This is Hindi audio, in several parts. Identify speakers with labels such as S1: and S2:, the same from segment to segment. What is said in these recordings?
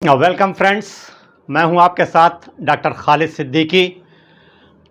S1: वेलकम फ्रेंड्स, मैं हूं आपके साथ doctor Khalid Siddiqui.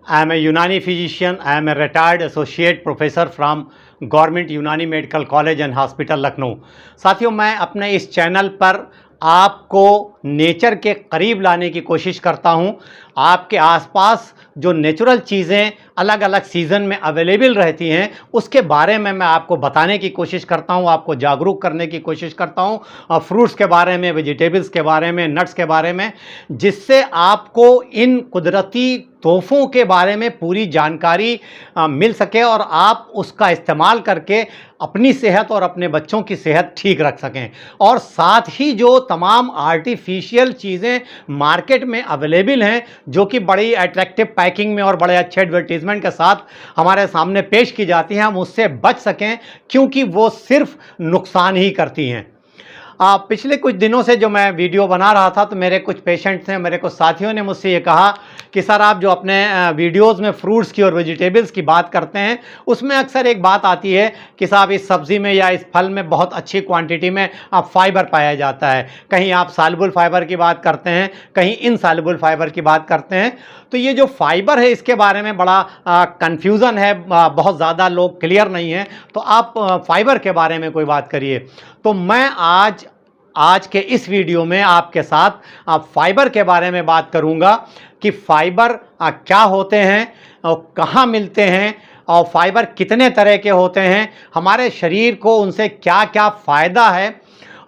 S1: I am a Unani physician. I am a retired associate professor from government Unani medical college and hospital Lucknow. साथियों, मैं अपने इस चैनल पर आपको नेचर के करीब लाने की कोशिश करता हूं। आपके आसपास जो नेचुरल चीज़ें अलग अलग सीज़न में अवेलेबल रहती हैं उसके बारे में मैं आपको बताने की कोशिश करता हूं, आपको जागरूक करने की कोशिश करता हूं, फ्रूट्स के बारे में, वेजिटेबल्स के बारे में, नट्स के बारे में, जिससे आपको इन कुदरती तोहफ़ों के बारे में पूरी जानकारी मिल सके और आप उसका इस्तेमाल करके अपनी सेहत और अपने बच्चों की सेहत ठीक रख सकें। और साथ ही जो तमाम आर्टिफिशियल चीज़ें मार्केट में अवेलेबल हैं, जो कि बड़ी अट्रैक्टिव पैकिंग में और बड़े अच्छे एडवर्टीज़मेंट के साथ हमारे सामने पेश की जाती हैं, हम उससे बच सकें, क्योंकि वो सिर्फ नुकसान ही करती हैं। पिछले कुछ दिनों से जो मैं वीडियो बना रहा था, तो मेरे कुछ पेशेंट्स हैं, मेरे कुछ साथियों ने मुझसे ये कहा कि सर, आप जो अपने वीडियोस में फ्रूट्स की और वेजिटेबल्स की बात करते हैं, उसमें अक्सर एक बात आती है कि साहब, इस सब्ज़ी में या इस फल में बहुत अच्छी क्वांटिटी में फाइबर पाया जाता है। कहीं आप सॉल्युबल फाइबर की बात करते हैं, कहीं इनसॉल्युबल फाइबर की बात करते हैं। तो ये जो फाइबर है, इसके बारे में बड़ा कन्फ्यूज़न है, बहुत ज़्यादा लोग क्लियर नहीं हैं। तो आप फाइबर के बारे में कोई बात करिए। तो मैं आज के इस वीडियो में आपके साथ फाइबर के बारे में बात करूंगा कि फाइबर क्या होते हैं और कहाँ मिलते हैं और फाइबर कितने तरह के होते हैं, हमारे शरीर को उनसे क्या क्या फ़ायदा है,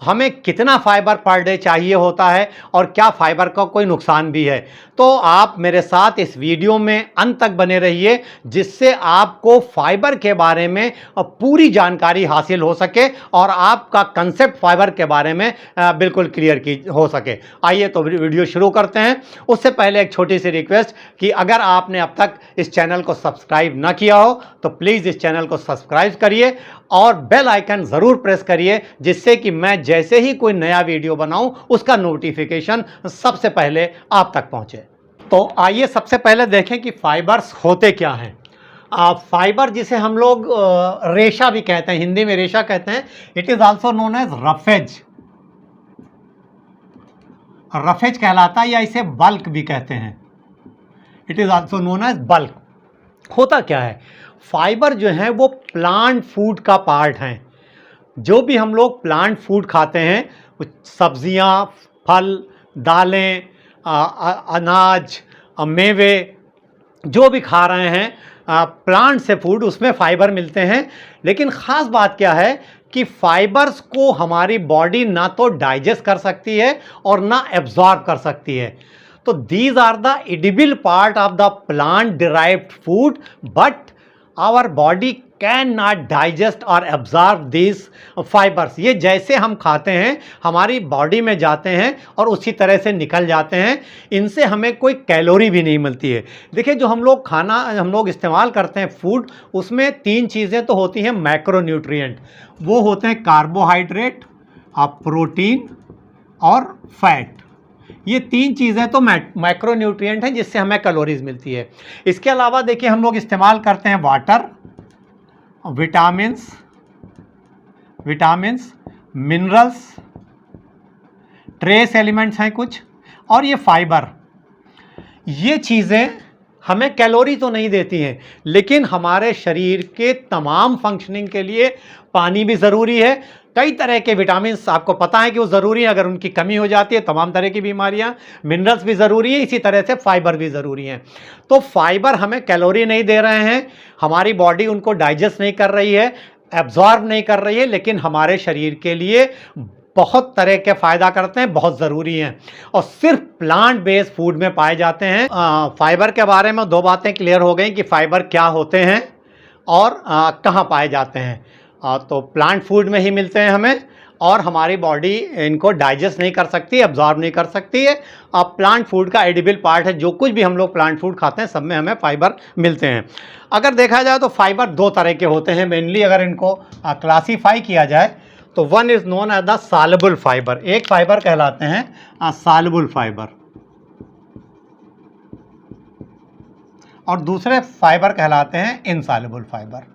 S1: हमें कितना फाइबर पर डे चाहिए होता है और क्या फाइबर का कोई नुकसान भी है। तो आप मेरे साथ इस वीडियो में अंत तक बने रहिए, जिससे आपको फाइबर के बारे में पूरी जानकारी हासिल हो सके और आपका कंसेप्ट फाइबर के बारे में बिल्कुल क्लियर की हो सके। आइए तो वीडियो शुरू करते हैं। उससे पहले एक छोटी सी रिक्वेस्ट कि अगर आपने अब तक इस चैनल को सब्सक्राइब ना किया हो तो प्लीज़ इस चैनल को सब्सक्राइब करिए और बेल आइकन ज़रूर प्रेस करिए, जिससे कि मैं जैसे ही कोई नया वीडियो बनाऊं उसका नोटिफिकेशन सबसे पहले आप तक पहुंचे। तो आइए सबसे पहले देखें कि फाइबर्स होते क्या हैं। फाइबर, जिसे हम लोग रेशा भी कहते हैं, हिंदी में रेशा कहते हैं, it is also known as roughage. Roughage कहलाता है, या इसे बल्क भी कहते हैं। It is also known as bulk. होता क्या है, फाइबर जो है वो प्लांट फूड का पार्ट हैं। जो भी हम लोग प्लांट फूड खाते हैं, सब्जियां, फल, दालें, अनाज, मेवे, जो भी खा रहे हैं प्लांट से फूड, उसमें फाइबर मिलते हैं। लेकिन ख़ास बात क्या है कि फाइबर्स को हमारी बॉडी ना तो डाइजेस्ट कर सकती है और ना एब्जॉर्ब कर सकती है। तो these are the edible part of the plant derived food, but our body can not digest और एब्जॉर्ब दिस फाइबर्स। ये जैसे हम खाते हैं हमारी बॉडी में जाते हैं और उसी तरह से निकल जाते हैं, इनसे हमें कोई कैलोरी भी नहीं मिलती है। देखिए, जो हम लोग इस्तेमाल करते हैं फूड, उसमें तीन चीज़ें तो होती हैं मैक्रोन्यूट्रिएंट। वो होते हैं कार्बोहाइड्रेट, प्रोटीन और फैट। ये तीन चीज़ें तो मैक्रोन्यूट्रिएंट हैं, जिससे हमें कैलोरीज मिलती है। इसके अलावा देखिए, हम लोग इस्तेमाल करते हैं water, vitamins, minerals, trace elements हैं कुछ, और ये फाइबर। ये चीज़ें हमें कैलोरी तो नहीं देती हैं, लेकिन हमारे शरीर के तमाम फंक्शनिंग के लिए पानी भी ज़रूरी है। कई तरह के विटामिन्स आपको पता है कि वो ज़रूरी है, अगर उनकी कमी हो जाती है तमाम तरह की बीमारियां। मिनरल्स भी ज़रूरी है, इसी तरह से फाइबर भी ज़रूरी हैं। तो फाइबर हमें कैलोरी नहीं दे रहे हैं, हमारी बॉडी उनको डाइजेस्ट नहीं कर रही है, एब्जॉर्ब नहीं कर रही है, लेकिन हमारे शरीर के लिए बहुत तरह के फ़ायदा करते हैं, बहुत ज़रूरी हैं और सिर्फ प्लांट बेस्ड फूड में पाए जाते हैं। फाइबर के बारे में दो बातें क्लियर हो गई कि फाइबर क्या होते हैं और कहाँ पाए जाते हैं। तो प्लांट फूड में ही मिलते हैं हमें, और हमारी बॉडी इनको डाइजेस्ट नहीं कर सकती, एब्जॉर्ब नहीं कर सकती है। प्लांट फूड का एडिबल पार्ट है, जो कुछ भी हम लोग प्लांट फूड खाते हैं सब में हमें फाइबर मिलते हैं। अगर देखा जाए तो फाइबर दो तरह के होते हैं मेनली, अगर इनको क्लासीफाई किया जाए तो one is known as the soluble fibre. एक फाइबर कहलाते हैं सॉल्युबल फाइबर, और दूसरे फाइबर कहलाते हैं इनसॉल्युबल फाइबर।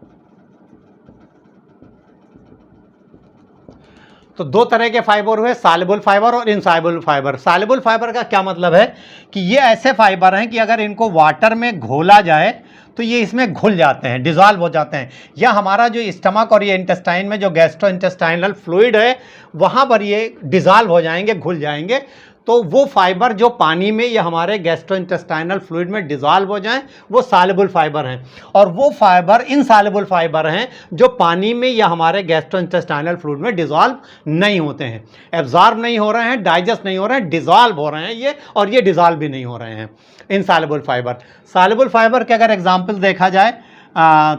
S1: तो दो तरह के फाइबर हुए, सॉल्युबल फाइबर और इनसॉल्युबल फाइबर। सॉल्युबल फाइबर का क्या मतलब है कि ये ऐसे फाइबर हैं कि अगर इनको वाटर में घोला जाए तो ये इसमें घुल जाते हैं, डिज़ोल्व हो जाते हैं, या हमारा जो स्टमक और ये इंटेस्टाइन में जो गैस्ट्रो इंटेस्टाइनल फ्लूइड है वहाँ पर ये डिज़ोल्व हो जाएंगे, घुल जाएंगे। तो वो फाइबर जो पानी में या हमारे गैस्ट्रोइंटेस्टाइनल फ्लूइड में डिज़ोल्व हो जाएं वो सॉल्युबल फाइबर हैं, और वो फाइबर इनसॉल्युबल फाइबर हैं जो पानी में या हमारे गैस्ट्रोइंटेस्टाइनल फ्लूइड में डिज़ोल्व नहीं होते हैं, एब्जॉर्ब नहीं हो रहे हैं, डाइजेस्ट नहीं हो रहे हैं, डिज़ोल्व हो रहे हैं ये, और ये डिज़ोल्व भी नहीं हो रहे हैं इनसॉल्युबल फाइबर। सॉल्युबल फाइबर के अगर एग्जाम्पल देखा जाए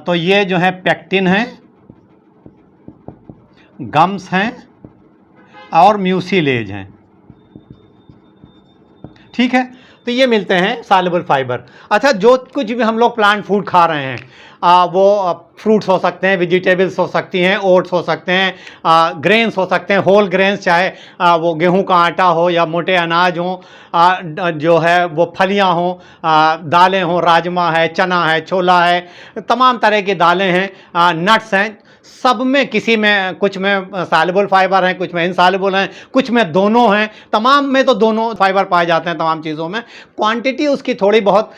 S1: तो ये जो है पेक्टिन है, गम्स हैं और म्यूसिलेज हैं, ठीक है। तो ये मिलते हैं सॉल्युबल फाइबर। अच्छा, जो कुछ भी हम लोग प्लांट फूड खा रहे हैं वो फ्रूट्स हो सकते हैं, वेजिटेबल्स हो सकती हैं, ओट्स हो सकते हैं, ग्रेन्स हो सकते हैं, होल ग्रेन्स, चाहे वो गेहूं का आटा हो या मोटे अनाज हो, जो है वो फलियां हों, दालें हों, राजमा है, चना है, छोला है, तमाम तरह की दालें हैं, नट्स हैं, सब में किसी में कुछ में सॉल्युबल फाइबर हैं, कुछ में इनसॉल्युबल हैं, कुछ में दोनों हैं, तमाम में तो दोनों फाइबर पाए जाते हैं तमाम चीज़ों में। क्वांटिटी उसकी थोड़ी बहुत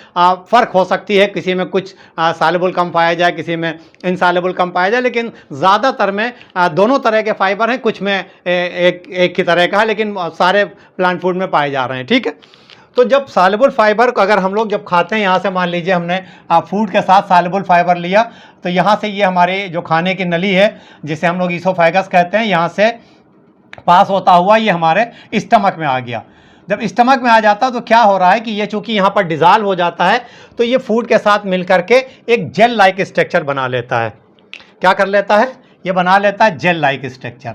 S1: फ़र्क हो सकती है, किसी में कुछ सॉल्युबल कम पाया जाए, किसी में इनसॉल्युबल कम पाया जाए, लेकिन ज़्यादातर में दोनों तरह के फाइबर हैं, कुछ में एक ही तरह का है, लेकिन सारे प्लांट फूड में पाए जा रहे हैं, ठीक है। तो जब सॉल्युबल फाइबर को अगर हम लोग जब खाते हैं, यहाँ से मान लीजिए हमने फूड के साथ सॉल्युबल फाइबर लिया, तो यहाँ से ये हमारे जो खाने की नली है जिसे हम लोग ईसोफेगस कहते हैं, यहाँ से पास होता हुआ ये हमारे स्टमक में आ गया। जब स्टमक में आ जाता है तो क्या हो रहा है कि ये चूंकि यहाँ पर डिज़ोल्व हो जाता है तो ये फूड के साथ मिल करके एक जेल लाइक स्ट्रक्चर बना लेता है। क्या कर लेता है? ये बना लेता है gel like structure,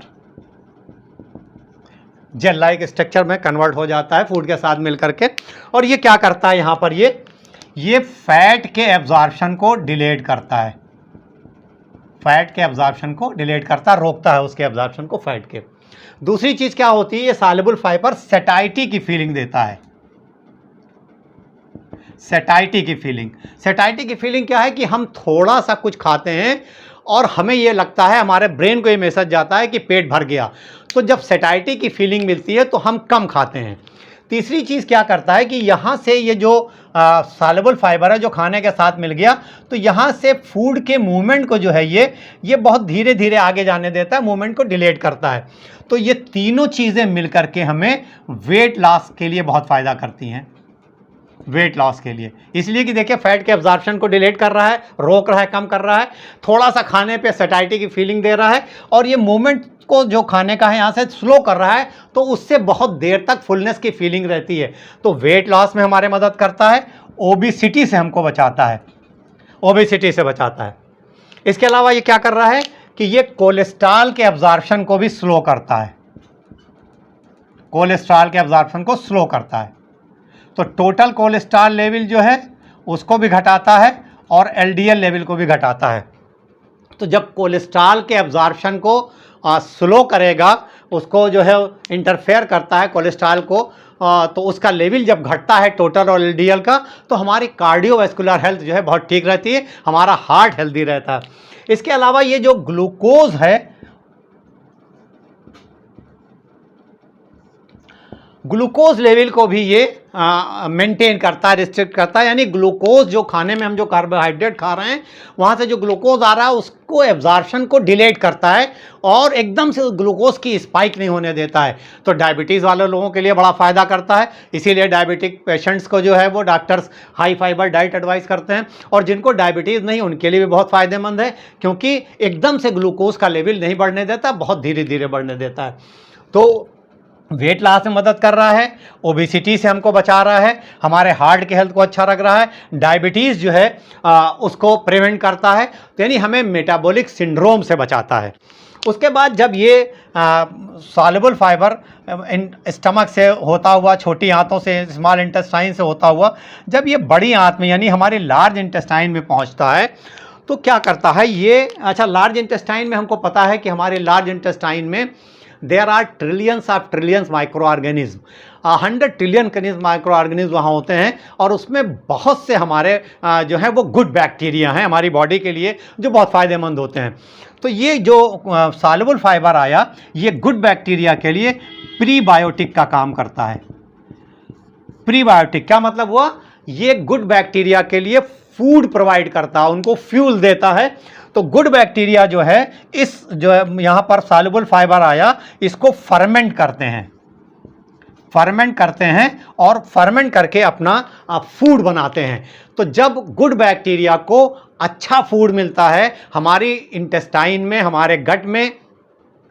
S1: gel like structure में कन्वर्ट हो जाता है फूड के साथ मिल करके। और ये क्या करता है, यहाँ पर ये फैट के एब्जॉर्प्शन को डिलेट करता है, फैट के एब्जॉर्प्शन को डिलेट करता है, रोकता है उसके एब्जॉर्प्शन को फैट के। दूसरी चीज़ क्या होती है, ये सॉल्युबल फाइबर सेटाइटी की फीलिंग देता है। सेटाइटी की फीलिंग, सेटाइटी की फीलिंग क्या है कि हम थोड़ा सा कुछ खाते हैं और हमें ये लगता है, हमारे ब्रेन को ये मैसेज जाता है कि पेट भर गया, तो जब सेटाइटी की फीलिंग मिलती है तो हम कम खाते हैं। तीसरी चीज़ क्या करता है कि यहाँ से ये जो सॉल्युबल फाइबर है जो खाने के साथ मिल गया, तो यहाँ से फूड के मूवमेंट को जो है ये बहुत धीरे धीरे आगे जाने देता है, मूवमेंट को डिलेट करता है। तो ये तीनों चीज़ें मिल करके हमें वेट लॉस के लिए बहुत फ़ायदा करती हैं, वेट लॉस के लिए। इसलिए कि देखिए फैट के एब्जॉर्प्शन को डिलेट कर रहा है, रोक रहा है, कम कर रहा है, थोड़ा सा खाने पे सेटाइटी की फीलिंग दे रहा है, और ये मूवमेंट को जो खाने का है यहाँ से स्लो कर रहा है, तो उससे बहुत देर तक फुलनेस की फीलिंग रहती है। तो वेट लॉस में हमारे मदद करता है, ओबेसिटी से हमको बचाता है, ओबेसिटी से बचाता है। इसके अलावा ये क्या कर रहा है कि ये कोलेस्ट्रॉल के एब्जॉर्प्शन को भी स्लो करता है, कोलेस्ट्रॉल के एब्जॉर्प्शन को स्लो करता है। तो टोटल कोलेस्ट्रॉल लेवल जो है उसको भी घटाता है और एलडीएल लेवल को भी घटाता है। तो जब कोलेस्ट्रॉल के एब्जॉर्प्शन को स्लो करेगा, उसको जो है इंटरफेयर करता है कोलेस्ट्रॉल को, तो उसका लेवल जब घटता है टोटल और एलडीएल का, तो हमारी कार्डियोवैस्कुलर हेल्थ जो है बहुत ठीक रहती है, हमारा हार्ट हेल्दी रहता है। इसके अलावा ये जो ग्लूकोज है, ग्लूकोज लेवल को भी ये मेंटेन करता है, रिस्ट्रिक्ट करता है। यानी ग्लूकोज जो खाने में हम जो कार्बोहाइड्रेट खा रहे हैं वहाँ से जो ग्लूकोज आ रहा है उसको एब्जॉर्प्शन को डिलेट करता है और एकदम से ग्लूकोज की स्पाइक नहीं होने देता है। तो डायबिटीज़ वाले लोगों के लिए बड़ा फ़ायदा करता है। इसीलिए डायबिटिक पेशेंट्स को जो है वो doctors high fibre diet advice करते हैं, और जिनको डायबिटीज़ नहीं उनके लिए भी बहुत फ़ायदेमंद है, क्योंकि एकदम से ग्लूकोज का लेवल नहीं बढ़ने देता, बहुत धीरे धीरे बढ़ने देता है। तो वेट लॉस में मदद कर रहा है, ओबेसिटी से हमको बचा रहा है, हमारे हार्ट के हेल्थ को अच्छा रख रहा है, डायबिटीज़ जो है उसको प्रिवेंट करता है, तो यानी हमें मेटाबॉलिक सिंड्रोम से बचाता है। उसके बाद जब ये सॉल्युबल फाइबर स्टमक से होता हुआ, छोटी आंतों से, स्मॉल इंटेस्टाइन से होता हुआ जब ये बड़ी आंत में यानी हमारी लार्ज इंटेस्टाइन में पहुंचता है, तो क्या करता है ये, अच्छा लार्ज इंटेस्टाइन में हमको पता है कि हमारे लार्ज इंटेस्टाइन में there are trillions micro organism, 100 trillion micro organism वहाँ होते हैं, और उसमें बहुत से हमारे जो है वो गुड बैक्टीरिया हैं हमारी बॉडी के लिए जो बहुत फ़ायदेमंद होते हैं। तो ये जो सॉल्युबल फाइबर आया, ये गुड बैक्टीरिया के लिए प्रीबायोटिक का काम करता है। प्रीबायोटिक क्या मतलब हुआ? ये गुड बैक्टीरिया के लिए फूड प्रोवाइड करता है, उनको फ्यूल देता है। तो गुड बैक्टीरिया जो है इस जो है यहाँ पर सॉल्युबल फाइबर आया, इसको फर्मेंट करते हैं, और फर्मेंट करके अपना फूड बनाते हैं। तो जब गुड बैक्टीरिया को अच्छा फूड मिलता है हमारी इंटेस्टाइन में, हमारे गट में,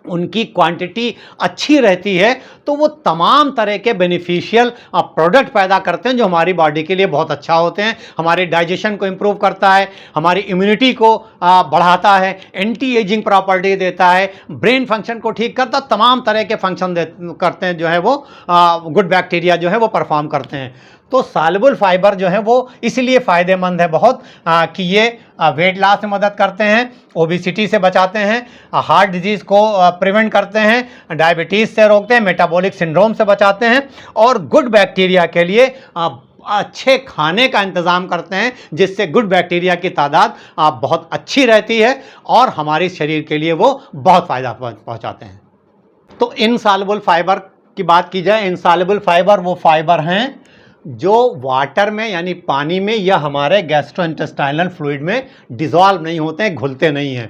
S1: उनकी क्वांटिटी अच्छी रहती है, तो वो तमाम तरह के बेनिफिशियल प्रोडक्ट पैदा करते हैं जो हमारी बॉडी के लिए बहुत अच्छा होते हैं। हमारे डाइजेशन को इम्प्रूव करता है, हमारी इम्यूनिटी को बढ़ाता है, एंटी एजिंग प्रॉपर्टी देता है, ब्रेन फंक्शन को ठीक करता, तमाम तरह के फंक्शन करते हैं जो है वो गुड बैक्टीरिया जो है वो परफॉर्म करते हैं। तो सॉल्युबल फाइबर जो है वो इसलिए फ़ायदेमंद है बहुत कि ये वेट लॉस में मदद करते हैं, ओबिसिटी से बचाते हैं, हार्ट डिजीज़ को प्रिवेंट करते हैं, डायबिटीज़ से रोकते हैं, मेटाबॉलिक सिंड्रोम से बचाते हैं, और गुड बैक्टीरिया के लिए अच्छे खाने का इंतज़ाम करते हैं जिससे गुड बैक्टीरिया की तादाद बहुत अच्छी रहती है और हमारे शरीर के लिए वो बहुत फ़ायदा पहुँचाते हैं। तो इनसॉल्युबल फाइबर की बात की जाए, इनसॉल्युबल फाइबर वो फाइबर हैं जो वाटर में यानी पानी में या हमारे गैस्ट्रोइंटेस्टाइनल फ्लूइड में डिज़ोल्व नहीं होते हैं, घुलते नहीं हैं।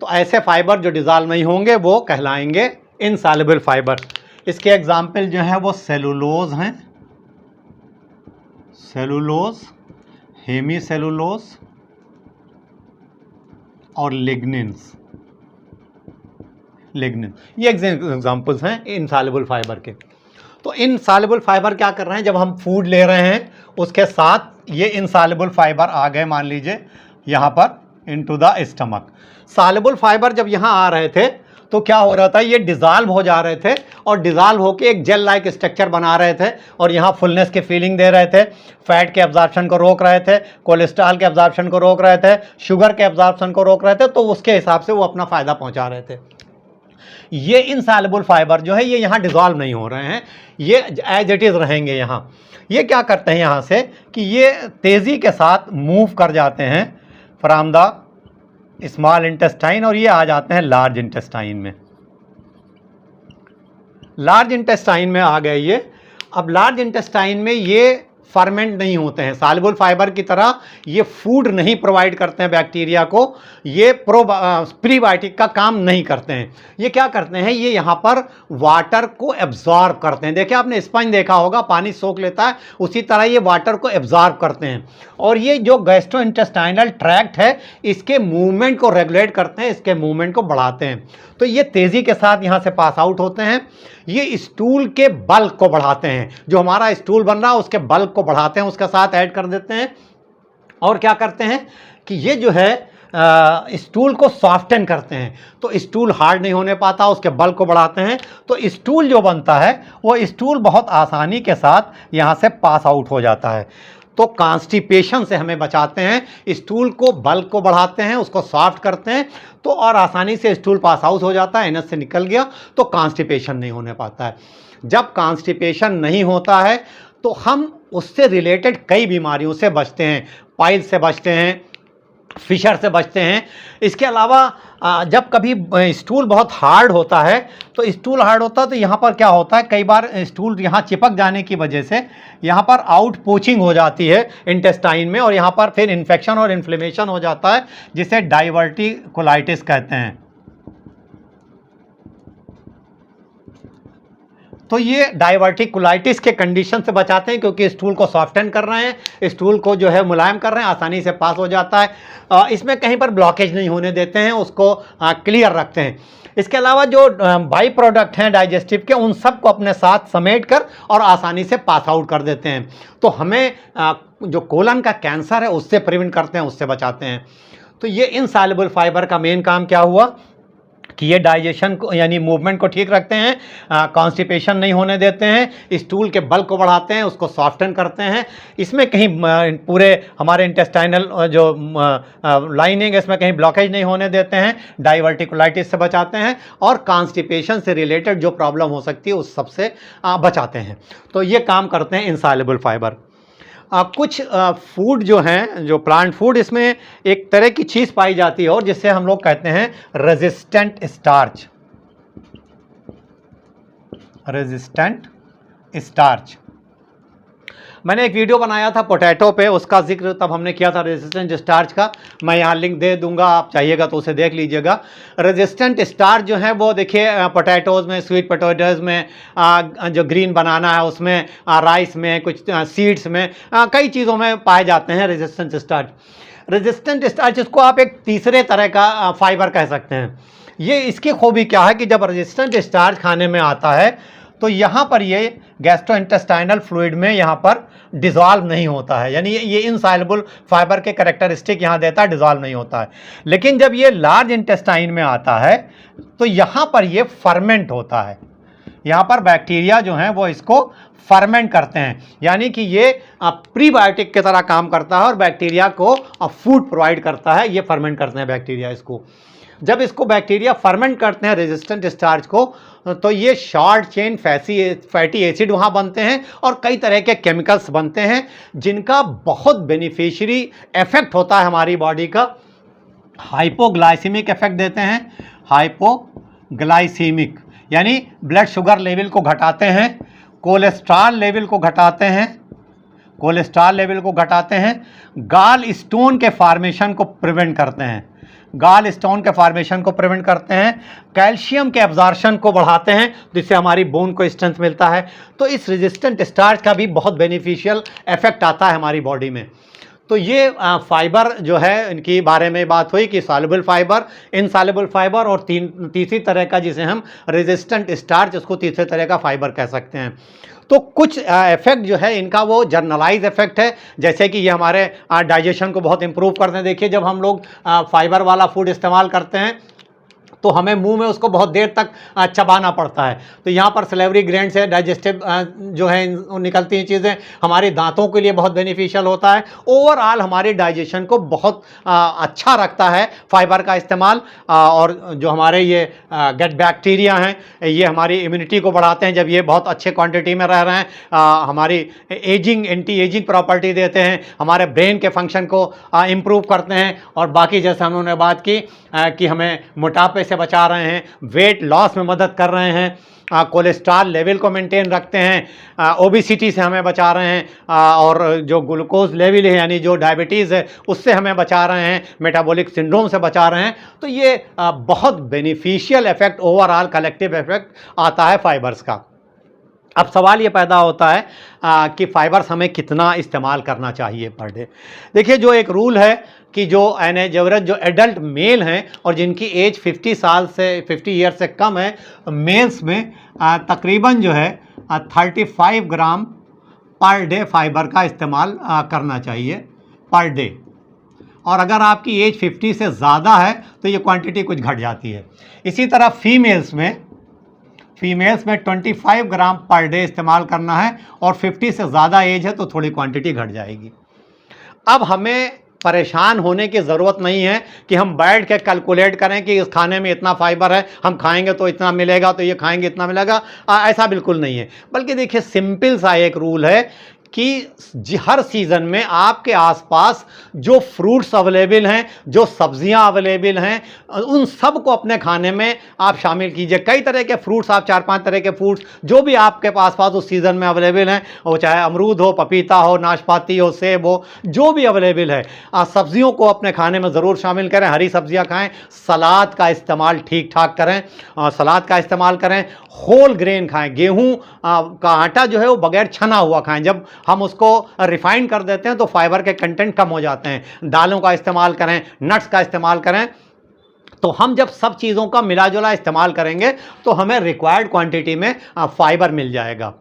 S1: तो ऐसे फाइबर जो डिज़ोल्व नहीं होंगे वो कहलाएंगे इनसॉल्युबल फाइबर। इसके एग्जाम्पल जो है वो सेलुलोज हैं, सेलुलोज, हेमी सेलुलोज और लिग्निन्स, ये एग्जाम्पल्स हैं इनसॉल्युबल फाइबर के। तो इनसॉल्युबल फाइबर क्या कर रहे हैं, जब हम फूड ले रहे हैं उसके साथ ये इनसॉल्युबल फाइबर आ गए, मान लीजिए यहाँ पर into the stomach. Soluble fibre जब यहाँ आ रहे थे तो क्या हो रहा था, ये डिज़ोल्व हो जा रहे थे और डिज़ोल्व होकर एक जेल लाइक स्ट्रक्चर बना रहे थे और यहाँ फुलनेस की फीलिंग दे रहे थे, फैट के एब्जॉर्प्शन को रोक रहे थे, कोलेस्ट्रॉल के एब्जॉर्प्शन को रोक रहे थे, शुगर के एब्जॉर्प्शन को रोक रहे थे। तो उसके हिसाब से वो अपना फ़ायदा पहुँचा रहे थे। ये इनसॉल्युबल फाइबर जो है ये यहाँ डिज़ोल्व नहीं हो रहे हैं, ये एज इट इज़ रहेंगे यहाँ। ये क्या करते हैं यहाँ से कि ये तेज़ी के साथ मूव कर जाते हैं फ्रॉम द स्मॉल इंटेस्टाइन और ये आ जाते हैं लार्ज इंटेस्टाइन में। लार्ज इंटेस्टाइन में आ गए ये। अब लार्ज इंटेस्टाइन में ये फर्मेंट नहीं होते हैं, सॉल्युबल फाइबर की तरह ये फूड नहीं प्रोवाइड करते हैं बैक्टीरिया को, ये प्रीबायोटिक का काम नहीं करते हैं। ये क्या करते हैं, ये यहाँ पर वाटर को एब्जॉर्ब करते हैं। देखिए आपने स्पंज देखा होगा, पानी सोख लेता है, उसी तरह ये वाटर को एब्जॉर्ब करते हैं और ये जो गैस्ट्रोइंटेस्टाइनल ट्रैक्ट है इसके मूवमेंट को रेगुलेट करते हैं, इसके मूवमेंट को बढ़ाते हैं। तो ये तेज़ी के साथ यहाँ से पास आउट होते हैं। ये स्टूल के बल्क को बढ़ाते हैं, जो हमारा स्टूल बन रहा है उसके बल्क को बढ़ाते हैं, उसके साथ ऐड कर देते हैं। और क्या करते हैं कि ये जो है स्टूल को सॉफ्टन करते हैं, तो स्टूल हार्ड नहीं होने पाता, उसके बल्क को बढ़ाते हैं। तो स्टूल जो बनता है वो स्टूल बहुत आसानी के साथ यहाँ से पास आउट हो जाता है। तो कॉन्स्टिपेशन से हमें बचाते हैं, स्टूल को बल्क को बढ़ाते हैं, उसको सॉफ्ट करते हैं, तो और आसानी से स्टूल पास आउट हो जाता है, एनस से निकल गया तो कॉन्स्टिपेशन नहीं होने पाता है। जब कॉन्स्टिपेशन नहीं होता है तो हम उससे रिलेटेड कई बीमारियों से बचते हैं, पाइल से बचते हैं, फिशर से बचते हैं। इसके अलावा जब कभी स्टूल बहुत हार्ड होता है तो स्टूल हार्ड होता है तो यहाँ पर क्या होता है, कई बार स्टूल यहाँ चिपक जाने की वजह से यहाँ पर आउट पोचिंग हो जाती है इंटेस्टाइन में और यहाँ पर फिर इन्फेक्शन और इन्फ्लेमेशन हो जाता है जिसे डाइवर्टिकुलाइटिस कहते हैं। तो ये डाइवर्टिकुलाइटिस के कंडीशन से बचाते हैं क्योंकि स्टूल को सॉफ्टन कर रहे हैं, स्टूल को जो है मुलायम कर रहे हैं, आसानी से पास हो जाता है। इसमें कहीं पर ब्लॉकेज नहीं होने देते हैं, उसको क्लियर रखते हैं। इसके अलावा जो बाई प्रोडक्ट हैं डाइजेस्टिव के उन सब को अपने साथ समेट कर और आसानी से पास आउट कर देते हैं। तो हमें जो कोलन का कैंसर है उससे प्रिवेंट करते हैं, उससे बचाते हैं। तो ये इनसॉल्युबल फाइबर का मेन काम क्या हुआ कि ये डाइजेशन को यानी मूवमेंट को ठीक रखते हैं, कॉन्स्टिपेशन नहीं होने देते हैं, स्टूल के बल को बढ़ाते हैं, उसको सॉफ्टन करते हैं। इसमें कहीं पूरे हमारे इंटेस्टाइनल जो लाइनिंग है इसमें कहीं ब्लॉकेज नहीं होने देते हैं, डाइवर्टिकुलाइटिस से बचाते हैं और कॉन्स्टिपेशन से रिलेटेड जो प्रॉब्लम हो सकती है उस सबसे बचाते हैं। तो ये काम करते हैं इनसॉल्युबल फाइबर। कुछ फूड जो हैं, जो प्लांट फूड, इसमें एक तरह की चीज़ पाई जाती है और जिससे हम लोग कहते हैं रेजिस्टेंट स्टार्च। Resistant starch. मैंने एक वीडियो बनाया था पोटैटो पे, उसका जिक्र तब हमने किया था रेजिस्टेंट स्टार्च का। मैं यहाँ लिंक दे दूंगा, आप चाहिएगा तो उसे देख लीजिएगा। रेजिस्टेंट स्टार्च जो है वो देखिए पोटैटोज़ में, स्वीट पोटैटोज़ में, जो ग्रीन बनाना है उसमें, राइस में, कुछ सीड्स में, कई चीज़ों में पाए जाते हैं रेजिस्टेंट स्टार्च। रेजिस्टेंट स्टार्च इसको आप एक तीसरे तरह का फाइबर कह सकते हैं। ये इसकी खूबी क्या है कि जब रेजिस्टेंट स्टार्च खाने में आता है तो यहाँ पर ये गैस्ट्रोइंटेस्टाइनल फ्लूइड में यहाँ पर डिज़ोल्व नहीं होता है, यानी ये इनसॉल्युबल फाइबर के कैरेक्टरिस्टिक यहाँ देता है, डिज़ोल्व नहीं होता है। लेकिन जब ये लार्ज इंटेस्टाइन में आता है तो यहाँ पर ये फर्मेंट होता है। यहाँ पर बैक्टीरिया जो हैं वो इसको फर्मेंट करते हैं, यानी कि ये प्रीबायोटिक की तरह काम करता है और बैक्टीरिया को फूड प्रोवाइड करता है। ये फर्मेंट करते हैं बैक्टीरिया इसको। जब इसको बैक्टीरिया फर्मेंट करते हैं रेजिस्टेंट स्टार्च को, तो ये शॉर्ट चेन फैटी एसिड वहाँ बनते हैं और कई तरह के केमिकल्स बनते हैं जिनका बहुत बेनिफिशियरी इफेक्ट होता है हमारी बॉडी का। हाइपोग्लाइसीमिक इफेक्ट देते हैं, हाइपोग्लाइसीमिक यानी ब्लड शुगर लेवल को घटाते हैं, कोलेस्ट्रॉल लेवल को घटाते हैं, कोलेस्ट्रॉल लेवल को घटाते हैं, गाल स्टोन के फॉर्मेशन को प्रिवेंट करते हैं, गाल स्टोन के फॉर्मेशन को प्रिवेंट करते हैं, कैल्शियम के एब्जॉर्प्शन को बढ़ाते हैं जिससे हमारी बोन को स्ट्रेंथ मिलता है। तो इस रेजिस्टेंट स्टार्च का भी बहुत बेनिफिशियल इफेक्ट आता है हमारी बॉडी में। तो ये फाइबर जो है इनकी बारे में बात हुई कि सॉल्युबल फाइबर, इनसॉल्युबल फाइबर और तीसरी तरह का जिसे हम रेजिस्टेंट स्टार्च, उसको तीसरे तरह का फाइबर कह सकते हैं। तो कुछ इफेक्ट जो है इनका वो जर्नलाइज इफेक्ट है, जैसे कि ये हमारे डाइजेशन को बहुत इंप्रूव करते हैं। देखिए जब हम लोग फाइबर वाला फूड इस्तेमाल करते हैं तो हमें मुंह में उसको बहुत देर तक चबाना पड़ता है। तो यहाँ पर सलेवरी ग्लैंड से डाइजेस्टिव जो है निकलती हैं चीज़ें, हमारे दांतों के लिए बहुत बेनिफिशियल होता है। ओवरऑल हमारी डाइजेशन को बहुत अच्छा रखता है फाइबर का इस्तेमाल। और जो हमारे ये गट बैक्टीरिया हैं ये हमारी इम्यूनिटी को बढ़ाते हैं जब ये बहुत अच्छे क्वांटिटी में रह रहे हैं, हमारी एंटी एजिंग प्रॉपर्टी देते हैं, हमारे ब्रेन के फंक्शन को इम्प्रूव करते हैं। और बाकी जैसे हम लोगों ने बात की कि हमें मोटापे से बचा रहे हैं, वेट लॉस में मदद कर रहे हैं, कोलेस्ट्रॉल लेवल को मेंटेन रखते हैं, ओबेसिटी से हमें बचा रहे हैं, और जो ग्लूकोज लेवल है यानी जो डायबिटीज़ है उससे हमें बचा रहे हैं, मेटाबॉलिक सिंड्रोम से बचा रहे हैं। तो ये बहुत beneficial effect, overall collective effect आता है फाइबर्स का। अब सवाल ये पैदा होता है कि फाइबर्स हमें कितना इस्तेमाल करना चाहिए पर डे। देखिए जो एक रूल है कि जो एन एवरेज जो एडल्ट मेल हैं और जिनकी एज 50 ईयर से कम है, मेल्स में तकरीबन जो है 35 ग्राम पर डे फाइबर का इस्तेमाल करना चाहिए पर डे। और अगर आपकी एज 50 से ज़्यादा है तो ये क्वांटिटी कुछ घट जाती है। इसी तरह फीमेल्स में 25 ग्राम पर डे इस्तेमाल करना है और 50 से ज़्यादा एज है तो थोड़ी क्वांटिटी घट जाएगी। अब हमें परेशान होने की ज़रूरत नहीं है कि हम बैठ के कैलकुलेट करें कि इस खाने में इतना फाइबर है, हम खाएंगे तो इतना मिलेगा, तो ये खाएंगे इतना मिलेगा, ऐसा बिल्कुल नहीं है। बल्कि देखिए सिंपल सा एक रूल है कि हर सीज़न में आपके आसपास जो फ्रूट्स अवेलेबल हैं, जो सब्जियां अवेलेबल हैं, उन सब को अपने खाने में आप शामिल कीजिए। कई तरह के फ्रूट्स, आप 4-5 तरह के फ्रूट्स जो भी आपके आसपास उस सीज़न में अवेलेबल हैं, वो चाहे अमरूद हो, पपीता हो, नाशपाती हो, सेब हो, जो भी अवेलेबल है, सब्जियों को अपने खाने में ज़रूर शामिल करें। हरी सब्जियाँ खाएँ, सलाद का इस्तेमाल ठीक ठाक करें, सलाद का इस्तेमाल करें, होल ग्रेन खाएँ, गेहूँ का आटा जो है वो बगैर छना हुआ खाएँ। जब हम उसको रिफाइन कर देते हैं तो फाइबर के कंटेंट कम हो जाते हैं। दालों का इस्तेमाल करें, नट्स का इस्तेमाल करें। तो हम जब सब चीज़ों का मिला जुला इस्तेमाल करेंगे तो हमें रिक्वायर्ड क्वांटिटी में फाइबर मिल जाएगा।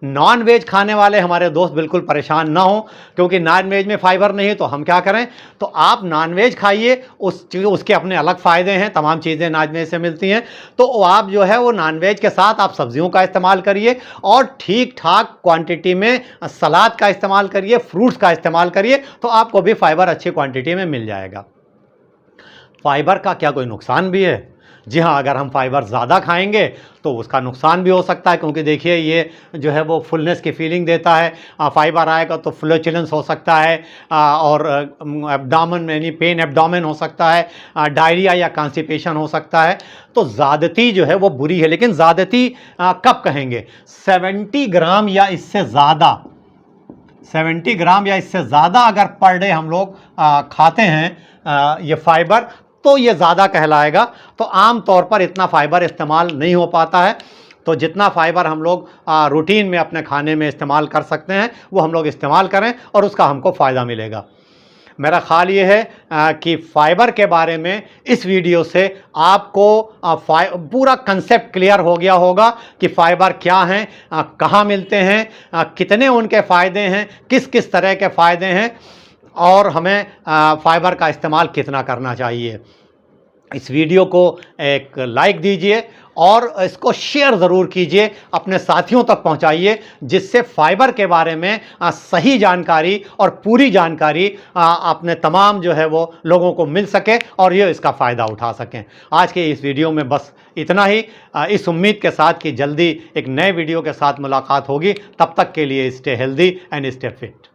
S1: नॉन वेज खाने वाले हमारे दोस्त बिल्कुल परेशान ना हो, क्योंकि नॉन वेज में फाइबर नहीं है तो हम क्या करें। तो आप नॉन वेज खाइए, उसके अपने अलग फ़ायदे हैं, तमाम चीज़ें नॉन वेज से मिलती हैं। तो आप जो है वो नॉन वेज के साथ आप सब्जियों का इस्तेमाल करिए और ठीक ठाक क्वांटिटी में सलाद का इस्तेमाल करिए, फ्रूट्स का इस्तेमाल करिए, तो आपको भी फाइबर अच्छी क्वांटिटी में मिल जाएगा। फाइबर का क्या कोई नुकसान भी है? जी हाँ, अगर हम फाइबर ज़्यादा खाएंगे तो उसका नुकसान भी हो सकता है, क्योंकि देखिए ये जो है वो फुलनेस की फीलिंग देता है। फाइबर आएगा तो फ्लैचुलेंस हो सकता है, और एब्डोमेन यानी पेन एब्डोमेन हो सकता है, डायरिया या कॉन्स्टिपेशन हो सकता है। तो ज़्यादती जो है वो बुरी है, लेकिन ज़्यादती कब कहेंगे? 70 ग्राम या इससे ज़्यादा, 70 ग्राम या इससे ज़्यादा अगर पर डे हम लोग खाते हैं ये फाइबर, तो ये ज़्यादा कहलाएगा। तो आम तौर पर इतना फाइबर इस्तेमाल नहीं हो पाता है। तो जितना फाइबर हम लोग रूटीन में अपने खाने में इस्तेमाल कर सकते हैं वो हम लोग इस्तेमाल करें और उसका हमको फ़ायदा मिलेगा। मेरा ख्याल ये है कि फ़ाइबर के बारे में इस वीडियो से आपको पूरा कंसेप्ट क्लियर हो गया होगा कि फ़ाइबर क्या हैं, कहाँ मिलते हैं, कितने उनके फ़ायदे हैं, किस किस तरह के फ़ायदे हैं, और हमें फाइबर का इस्तेमाल कितना करना चाहिए। इस वीडियो को एक लाइक दीजिए और इसको शेयर ज़रूर कीजिए, अपने साथियों तक पहुंचाइए, जिससे फाइबर के बारे में सही जानकारी और पूरी जानकारी अपने तमाम जो है वो लोगों को मिल सके और ये इसका फ़ायदा उठा सकें। आज के इस वीडियो में बस इतना ही, इस उम्मीद के साथ कि जल्दी एक नए वीडियो के साथ मुलाकात होगी। तब तक के लिए stay healthy and stay fit.